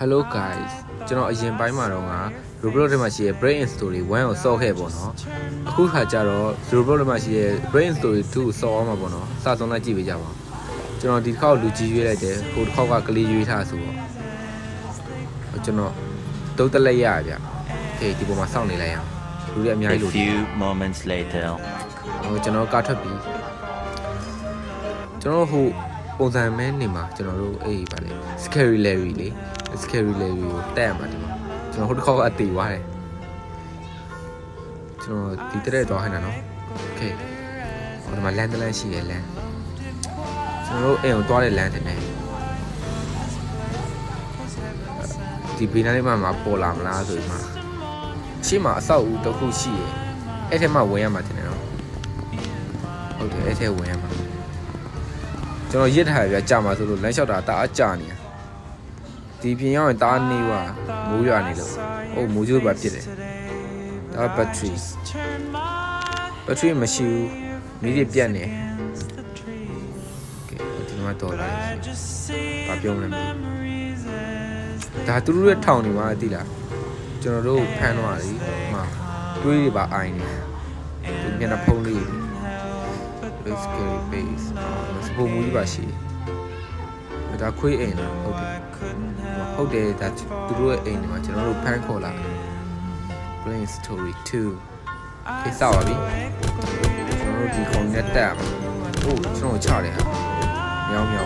Hello guys ကျွန်တော်အရင်ပိုင်းမှာတော့Roblox ထဲမှာရှိတဲ့ Brain Story 1ကိုစော့ခဲ့ပေါ့နော်အခုခါကျတော့ Roblox ထဲမှာရှိတဲ့ Brain Story 2ကိုစော့အောင်မှာပေါ့နော်စဆုံးလိုက်ကြည့်ပေးကြပါဦးကျွန်တော်ဒီတစ်ခါလူကြီးရွေးလိုက်တယ်ဟိုတစ်ခါကကလေးရွေးထားဆိုတော့ကျွန်တော်တုတ်တက်လိုက်ရဗျဟေးဒီပေါ်မှာစောင့်နေလိုက်ရအောင်လူတွေအများကြီးလို့ few moments later ကျွန်တော်ကားထွက်ပြီးကျွန်တော်ဟိုပုံစံမဲနေမှာကျွန်တော်တို့အေးပါလေ Scary Larry လေ Scary Larry ကိုတက်ရမှာဒီမှာကျွန်တော်ဟိုတစ်ခါကအတေသွားတယ်ကျွန်တော်ဒီတက်တော့ဟန်တာနော် Okay ဟိုဒီမှာလမ်းတလမ်းရှိရလမ်းကျွန်တော်တို့အိမ်ကိုတွားတဲ့လမ်းတင်နေဒီဘေးနားလေးမှာပေါ်လာမလားဆိုပြီးမှရှေ့မှာအဆောက်အဦတစ်ခုရှိရအဲ့ထဲမှာဝင်ရမှာတင်တယ်နော်ဟုတ်တယ်အဲ့ထဲဝင်ရမှာကျွန်တော်ရစ်ထားရကြာမှာဆိုလို့လမ်းလျှောက်တာတအားကြာနေရဒီပြင်ရောက်ရင်တအားနေွားမိုးရွာနေလို့ဟုတ်မိုးကျိုးပါပြစ်တယ်ဒါဘက်ထရီမရှိဘူးမီးတွေပြတ်နေကဲဒီမှာတော့လာဘာပြောမလဲဒါသူတို့ရဲ့ထောင်နေမှာသိလားကျွန်တော်တို့ဖမ်းသွားတယ်မှာတွေးတွေပါအိုင်းနေဒီမျက်နှာဖုံးလေးScary base စပိုမူကြီးပါရှိဒါခွေးအိမ်လားဟုတ်တယ်ဒါသူတို့ရဲ့အိမ်တွေမှာကျွန်တော်တို့ဖမ်းခေါ်လာ Brain Story 2ခေတ်စားပါပြီကျွန်တော်တို့ဒီခုံနဲ့တက်မှာဟုတ်ကျွန်တော်ချတယ်ဟာမြောင်းဒီ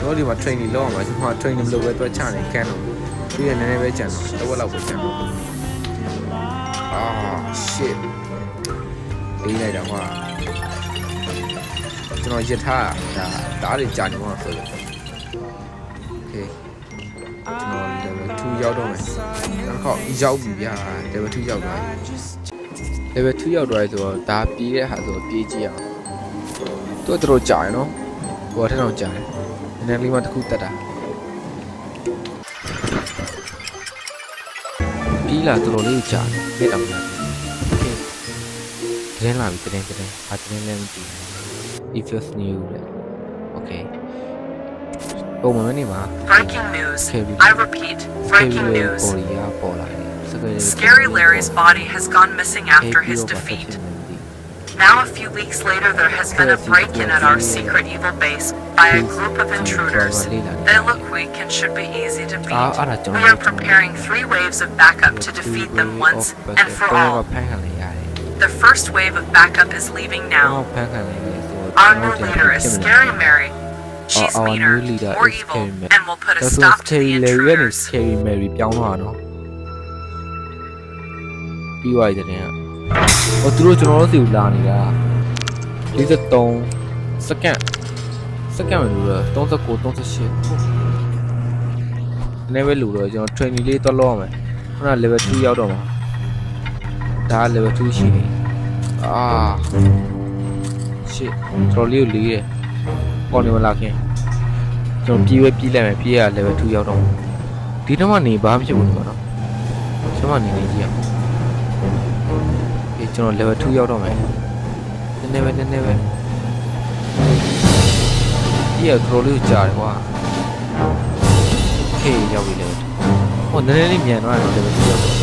တော့ဒီမှာ training လောက်အောင်ပါကျွန်တော် training မလုပ်ပဲတော့ချနေကန်တော့ပြီးရနည်းနည်းပဲကြံတော့တစ်ဝက်လောက်ပဲကြံတော့shit လေးလိုက်တော့ဟာကျွန်တော်ရထားဒါဓာတ်တွေကြာနေမှာဆိုလို့ Okay ကျွန်တော် level 2ရောက်တော့မယ်နောက်ခေါက်ရောက်ပြီဗျာ level 2ရောက်သွားပြီ level 2ရောက်သွားပြီဆိုတော့ဒါပြေးတဲ့ဟာဆိုပြေးကြည့်အောင်တို့ကြာရယ်နော်ဟိုထက်တော့ကြာတယ်နည်းနည်းလေးမှတစ်ခုတက်တာပြေးလာတော်လေးကြာတယ်လက်တော့မလား Okay တင်းလာပြီတင်းဟာတင်းလည်းမကြည့် If you're new okay ပုံမှန်နေမှာ Breaking news. I repeat, breaking news. Scary Larry's body has gone missing after his defeat. Now a few weeks later there has been a break-in at our secret evil base by a group of intruders. They look weak and should be easy to beat. We are preparing 3 waves of backup to defeat them once and for all. The first wave of backup is leaving now. Our new leader is Scary Mary. She's meaner, more evil, and will put a stop to the intruders. Scary Mary ပြောင်းသွားတော့ပြီးသွားတယ်တဲ့ဟိုသူတို့ကျွန်တော်တို့စီကိုလာနေတာ43စက္ကန့်ပဲလို့39 38နည်းပဲလို့တော့ကျွန်တော် training လေးတော့လောက်ရမယ်ခုန level 2ရောက်တော့မှာဒါ level 2ရှိနေshit တော်လေးကိုလေးရပေါ်နေမလားခင်ကျွန်တော်ပြေးလိုက်မယ်ပြေးရ level 2ရောက်တော့ဒီတော့မှနေဘာမှဖြစ်ဘူးပေါ့နော်ကျွန်တော်နေကြည့်အောင်ဒီကျွန်တော် level 2ရောက်တော့မယ်နည်းနည်းပဲပြေးရတော်လေးကိုကြားတယ်ကွာ Okay ရောက်ပြီ level 2ဟိုနည်းနည်းလေးမြန်သွားတယ် level 2ရောက်တော့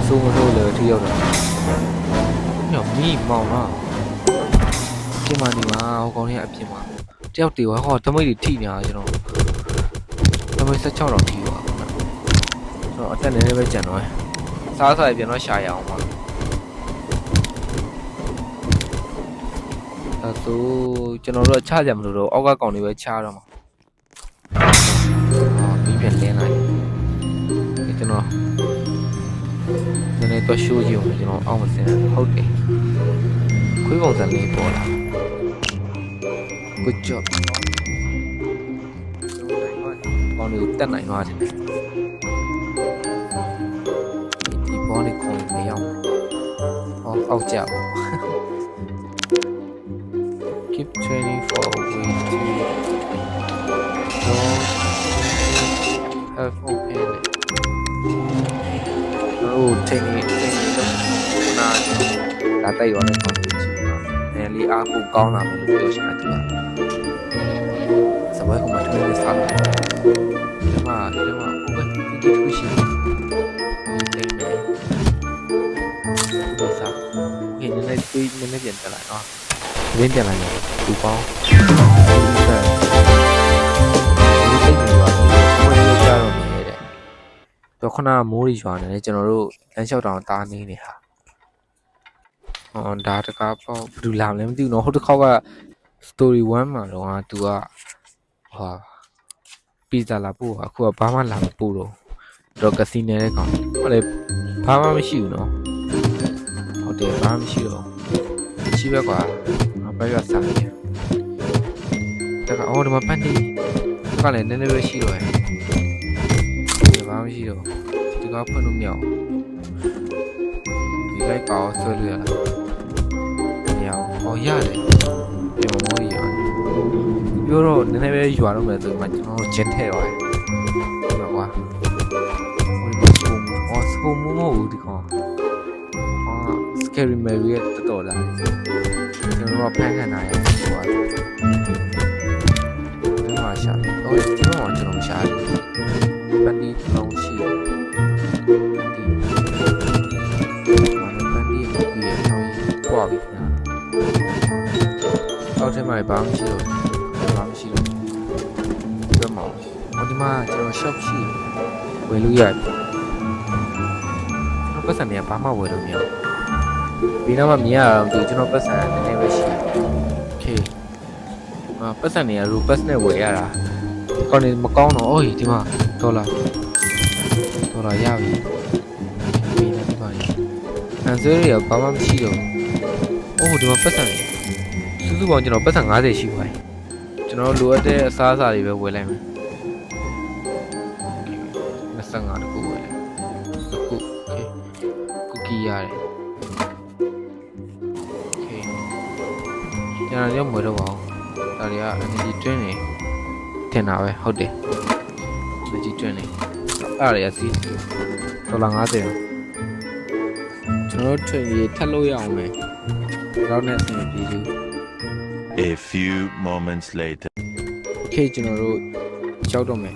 စိုးမစိုး level 2ရောက်တော့ညမီးမောင်လားဒီမှာဒီမှာဟိုကောင်လေးအပြင်မှာတယောက်တေဟောသမိတ်တွေထိနေတာကျွန်တော်သမိတ်16တော့ထိပါကျွန်တော်အတက်နည်းနည်းပဲကြံတော့စားစားပြန်တော့ရှာရအောင်ပါအဲဆိုကျွန်တော်တို့ချကြမလို့တော့အောက်ကကောင်တွေပဲချတော့မှာပြီးပြန်လင်းလိုက်ကျွန်တော်နည်းနည်းတော့ရှိုးကြည့်အောင်ကျွန်တော်အောက်မစင်းဟုတ်တယ်ခွေးပုံစံလေးပေါ်လာGood job ကောင်းလို့တက်နိုင်သွားတယ်ဒီဘောလေးကိုမရောက်အောက်ကြပါ Keep training for way to don't have open take it နာတိုက်ရောနဲ့ပေါ့နည်းလေးအားကိုကောင်းလာမယ်လို့ပြောချင်တယ်သူကစပွဲကမှထွက်နေစားတယ်ဒီမှာ သတင်းတက်လိုက်နော်သတင်းတက်လိုက်ရင်သူပေါင်းဒီစိတ်တွေရွာနေဝင်ရောက်ကြတော့မြင်ရတယ်တော့ခဏမိုးရီရွာနေတယ်ကျွန်တော်တို့လမ်းလျှောက်တောင်တားနေနေတာဒါတကားပေါ့ဘယ်လိုလာမလဲမသိဘူးနော်ဟိုတစ်ခေါက်က story 1မှာတော့သူကဟာပီဇာလာပို့အခုကဘာမှလာမပို့တော့ကစီနေတဲ့ကောင်ဟုတ်လေဘာမှမရှိဘူးနော်ဟုတ်တယ်ဘာမှမရှိတော့ရှိပဲကွာဘယ်ရစားလဲတကအော်ဒီမှာပန်းတီကလည်းနည်းနည်းပဲရှိတော့တယ်ဘာမှမရှိတော့ဒီကဖွင့်လို့မရအောင်ဒီလိုက်ကောဆွဲလို့ရလားမရအောင်အော်ရတယ်ဒီမှာမော်ရီရပြောတော့နည်းနည်းပဲရွာတော့မယ်ဆိုမှကျွန်တော်ဂျင်ထဲတော့တယ်ကွာစကူမမဟုတ်ဒီကောင်scary Mary ရဲ့တော်လာကျွန်တော်ကဖန်ခံနိုင်ရဆိုတော့ဒီမှာရှာတော့ဒီမှာကျွန်တော်ရှာတယ်ပန်ဒီလုံးရှိတယ်ဒီပန်ဒီကိုပြည့်အောင်ပွားပြီးအောက်ထဲမှာဘာမှမရှိတော့ဒီမှာကျွန်တော် shop ရှိဝယ်လို့ရတယ်ကျွန်တော်ပတ်စံတွေကဘာမှဝယ်လို့မရဘူးဒီနောက်မှမြင်ရအောင်ဒီကျွန်တော်ပတ်စံနည်းနည်းပဲရှိတယ်โอเคပတ်စံတွေက Robux နဲ့ဝယ်ရတာကောင်းနေမကောင်းတော့အော်ဒီမှာဒေါ်လာရပြီဒီနေ့ဒီမှာအန်ဆယ်ရဘာမှမရှိတော့အိုးဒီမှာပတ်စံစုစုပေါင်းကျွန်တော်ပတ်စံ50ရှိပါတယ်ကျွန်တော်လိုအပ်တဲ့အစားအစာတွေပဲဝယ်လိုက်မယ်25တခုပဲခုကူကီရတယ်โอเคကျွန်တော်ရောက်မတော့ပါဘူးဒါတွေက energy drink နေထင်တာပဲဟုတ်တယ် energy drink နေအဲ့ဒါရစီ$50ကျွန်တော်ထွင်ရေးထပ်လို့ရအောင်မယ်တော့နဲ့အဆင်ပြေဘူး A few moments later โอเคကျွန်တော်တို့ရောက်တော့မယ်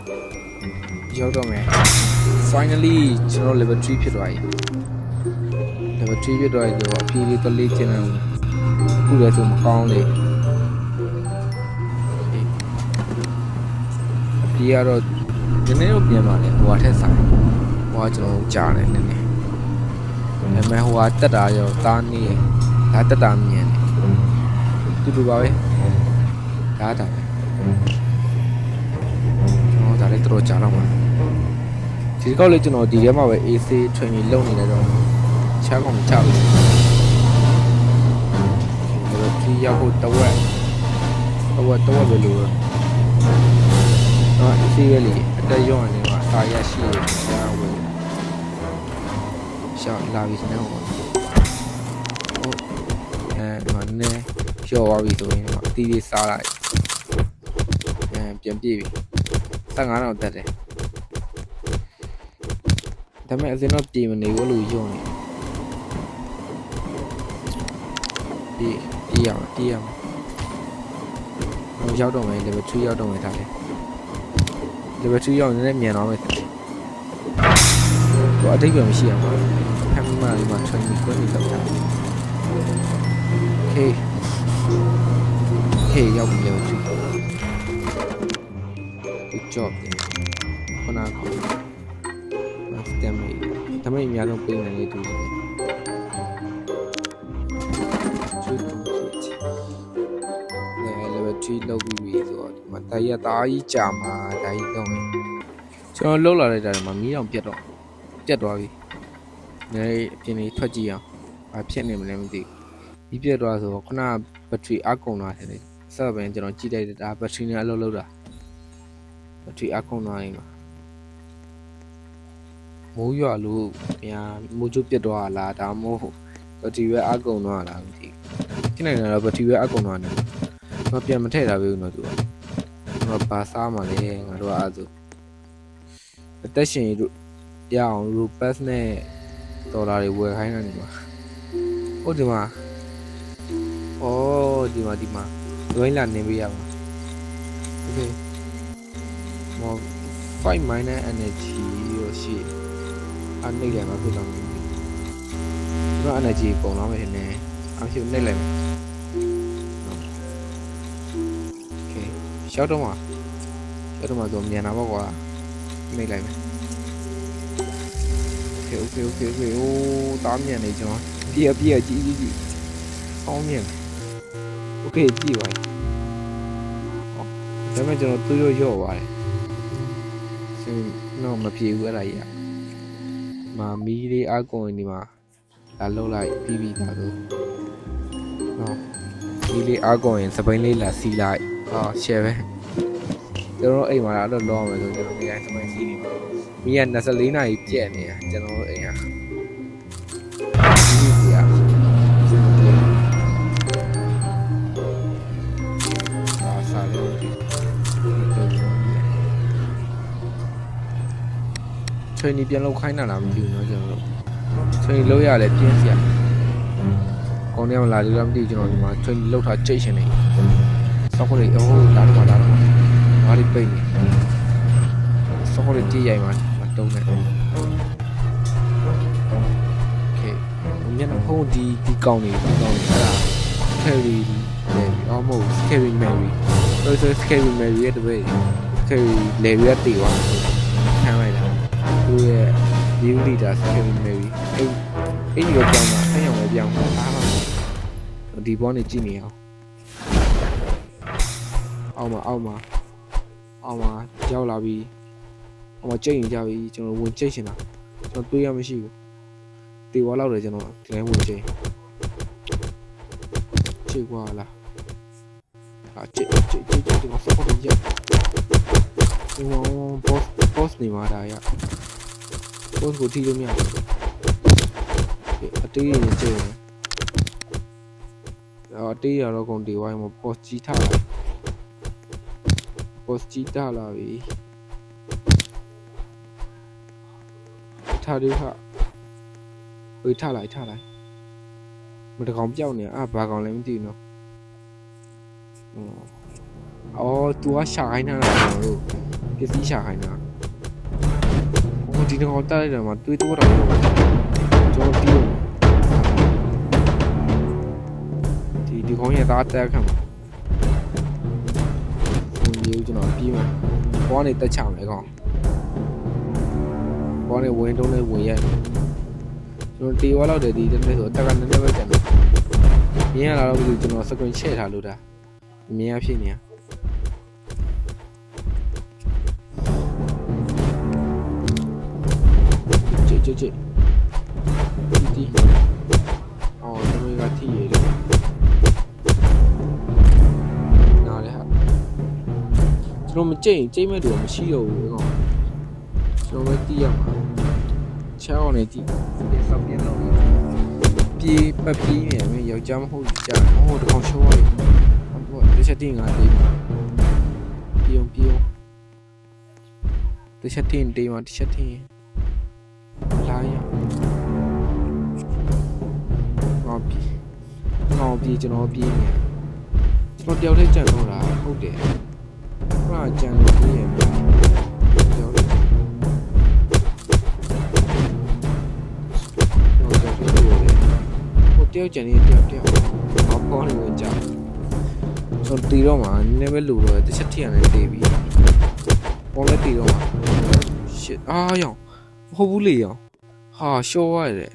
finally ကျွန်တော် level 3ဖြစ်သွားပြီ level 3ဖြစ်သွားပြီဆိုတော့အပြေးလေးတော့လေ့ကျင့်နေတယ်ခုလည်းဆိုမကောင်းလေအပြေးကတော့နည်းနည်းတော့ပြန်ပါလေဟိုဟာထက်ဆိုင်ဟိုကကျွန်တော်ကြားတယ်နည်းနည်းဒါပေမဲ့ဟိုကတက်တာရောတားနေဒါတက်တာမြင်တယ်တူပါပဲဒါပဲကျွန်တော်ဒါလည်းတော်ကြားတော့မှာဒီကောက်လေးကျွန်တော်ဒီထဲမှာပဲ AC training လုပ်နေတယ်တော့ချားကောင်ချဘူးဒီရောက်ဖို့တဝက်ပဲလို့တော့ AC ပဲလေအတက်ရောင်းနေမှာစာရရှိရရှားဝင်ရှာလာပြီစနေဟုတ်ဒီမှာနည်းကျော်သွားပြီဆိုရင်အတီးလေးစားလိုက်ပြန်ပြေးပြီ15တော့တက်တယ်ဒါပေမဲ့အစင်တော့ပြေးမနေဘူးလို့ယုံနေပြေးရအောင်ရောက်တော့မယ် level 3ရောက်တော့မယ်ဒါလေ level 3ရောက်နေမြန်တော့မယ်တော့အတိတ်ကမရှိအောင်ဖမ်းမှဒီမှာ training ကိုလုပ်တာOkay ရောက်ပြီ level 3 Good job ခုနကdamage အများဆုံးပေးနေတယ်သူတွေကျွတ်level 3လောက်ပြီးဆိုတော့ဒီမှာတာကြီးကြာမှာဒါကြီးတော့မယ်ကျွန်တော်လှုပ်လာလိုက်တာဒီမှာမီးအောင်ပြတ်သွားပြီ။နေအပြင်လေးထွက်ကြည့်အောင်။ဘာဖြစ်နေမလဲမသိဘူး။ဒီပြတ်သွားဆိုတော့ခုနဘက်ထရီအကုန်သွားတယ်လေ။ဆက်ပဲကျွန်တော်ကြည့်လိုက်တယ်ဒါဘက်ထရီနဲ့အလုပ်လုပ်တာ။ဘက်ထရီအကုန်သွားနေမှာ။မိုးရွာလို့မိုးကျပြတ်သွားလားဒါမှမဟုတ်ဘက်ထရီပဲအကုန်သွားလားမသိဘူး။ဒီနိုင်တော့ဘက်ထရီပဲအကုန်သွားနေတယ်။မပြန်မထည့်တာပဲဦးနော်သူက။ကျွန်တော်ဘာစားမှလဲငါတို့ကအဲ့ဒါအသက်ရှင်ရအောင် Robux နဲ့ဒေါ်လာတွေဝယ်ခိုင်းတာနေမှာဟုတ်ဒီမှာဒီမှာဒွိင်းလာနေပေးရမှာ Okay မော5 minor energy ရောရှိအဲ့နေလိုက်မှာပြတော့ကျွန်တော် energy ပုံတော့မယ်နေအဖြစ်နေလိုက်မယ် ရောက်တော့ဆိုမြန်တာပေါ့ကွာနှိပ်လိုက်မယ်โอเคโอ้တားမြန်နေကျွန်တော်ပြည့်ကြီးအောင်းမြန်โอเคကြည့်ပါဒါပေမဲ့ကျွန်တော်တွေးလို့ရော့ပါတယ်စင်တော့မပြေဘူးအဲ့ဒါကြီးမာမီးလေးအကွန်ဒီမှာလာလှုပ်လိုက်ပြီးသားဆိုနော်မီးလေးအကွန်ရင်စပိန်လေးလာစီလိုက်ရှယ်ပဲကျွန်တော်အိမ်မှာအဲ့လိုလောအောင်မယ်ဆိုကျွန်တော်နေတိုင်းစပိန်စီနေမှာမီးက24နာရီပြည့်နေတာကျွန်တော်အိမ်ဟာဒီစီအားစားလို့ချွေနီပြန်လောက်ခိုင်းတာလားမသိဘူးเนาะကျွန်တော်တို့ချွေနီလောက်ရလဲပြင်းစရာကောင်းနေမလားဒီလိုမသိဘူးကျွန်တော်ဒီမှာချွေနီလောက်ထားကြိတ်ရှင်နေစောက်ခွလေးလာတော့ငါးလေးပိတ်နေစောက်ခွလေးကြည့်ရိုက်မှာမတုံးနဲ့โอเคမျက်နှာဖုံးဒီကောင်းနေအဲ့ဒါ carry မဟုတ် carry mary ဆို carry mary ရဲ့တပည့် carry level ရတေသွားခံလိုက်တာသူရဲ့ view leader carry mary အဲ့ဒီတော့ကြောင်းတာအဲ့ရောင်ပဲပြောင်းတာအားပါဒီဘောနေကြည့်နေအောင်အောက်မှာရောက်လာပြီအောက်မှာကြိတ်ရင်ကြပြီကျွန်တော်ဝင်ကြိတ်ရှင်တာကျွန်တော်တွေးရမရှိဘူးတေဝါလောက်တယ်ကျွန်တော်ဒီတိုင်းဝင်ကြိတ်ကွာလားကြိတ်ဒီမှာစောက်နေရboss နေမှာဒါရ boss ကိုထိလို့မရဘူးအတေးရင်ကြိတ်အတေးရတော့ကုန်တေဝိုင်းမှာ boss ကြီးထားလာပြီထားရခဝေးထားလိုက်မတကောင်ပြောက်နေဘာကောင်လဲမသိဘူးနော်သူကရှာခိုင်းတာကျွန်တော်တို့ပစ္စည်းရှာခိုင်းတာဒီကောင်တက်လိုက်တယ်မှာတွေးတော့ကျွန်တော်တီးဒီကောင်ရဲ့သားတက်ခံမှာကျွန်တော်ပြီးမှာဘောနေတက်ချမယ်ကောင်ဘောနေဝင်တော့လည်းဝင်ရိုက်ကျွန်တော်တေဝါလောက်တယ်ဒီတက်ဆိုတက်ကနည်းနည်းပဲကျန်တယ်မြင်ရလာတော့ဘူးကျွန်တော် screen share ထားလို့ဒါမြင်ရဖြစ်နေကြည့်ဒီကျွန်တော်ကထိရတယ်နားလေဟာကျွန်တော်မကြိတ်မဲ့တူမရှိတော့ဘူးကောင်ကျွန်တော်ပဲတီးရမှာချောင်းနေကြည့်ဒီဆောက်ပြင်းတော့ပြေးနေမယ်ယောက်ျားမဟုတ်ကြာတကောင်ရှိုးရတယ်ဟုတ်တချက်တင်ငါတေးမှာပြုံတချက်တင်တေးမှာတချက်တင်လာရငေါပြေကျွန်တော်ပြေးနေကျွန်တော်တယောက်တည်းကြံတော့တာဟုတ်တယ်ခါကြံလို့ပြေးရမှာတယောက်တည်းကြံနေတယောက်ဘောနေဝင်ကြကျွန်တော်တီတော့မှာနည်းနည်းပဲလူတော့တစ်ချက်ထည့်ရတယ်တေးပြီဘောလည်းတီတော့မှာရှစ်ရောင်မဟုတ်ဘူးလေရောဟာရှော့ရတယ်